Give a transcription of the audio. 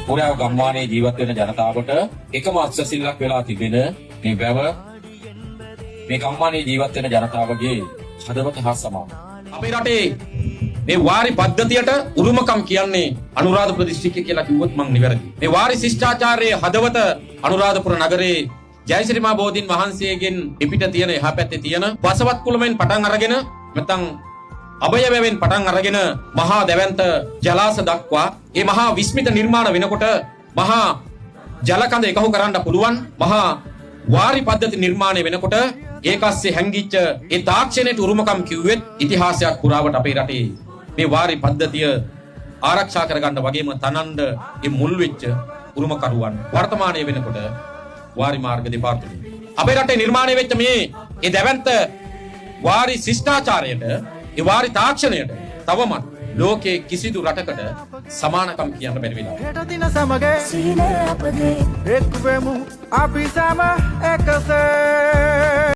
පුරාව ගම්මානයේ ජීවත් වෙන ජනතාවට එකම අත්සසිල්ලක් වෙලා තිබෙන මේ වැව මේ ගම්මානයේ ජීවත් වෙන ජනතාවගේ හදවත හා සමානයි. අපේ රටේ මේ වාරි පද්ධතියට උරුමකම් කියන්නේ අනුරාධපුර දිස්ත්‍රික්කය කියලා කිව්වොත් මම නිවැරදි. මේ වාරි ශිෂ්ටාචාරයේ හදවත අනුරාධපුර නගරේ ජයශ්‍රීමා බෝධීන් වහන්සේගෙන් පිට තියෙන එහා පැත්තේ තියෙන වසවත් කුලමෙන් පටන් අරගෙන නැත්නම් අභයවැවෙන් පටන් අරගෙන මහා දැවැන්ත ජලාශ දක්වා මේ මහා විස්මිත නිර්මාණ වෙනකොට මහා ජලකඳ එකහු කරන්න පුළුවන් මහා වාරි පද්ධති නිර්මාණය වෙනකොට ඒකස්සේ හැංගිච්ච ඒ තාක්ෂණයට උරුමකම් කිව්වෙත් ඉතිහාසයක් පුරාවට අපේ රටේ මේ වාරි පද්ධතිය ආරක්ෂා කරගන්න වගේම තනන්න මේ මුල් වෙච්ච උරුමකරුවන් වර්තමානයේ වෙනකොට වාරි මාර්ග දෙපාර්තමේන්තුව අපේ රටේ නිර්මාණය වෙච්ච මේ ඒ දැවැන්ත වාරි ශිෂ්ටාචාරයට ඒ වාරි තාක්ෂණයට තවමත් ලෝකයේ කිසිදු රටකට සමානකම් කියන්න බැරි වෙලා. හෙට දින සමග සීල අපගේ එක් වෙමු අපි සම එකසේ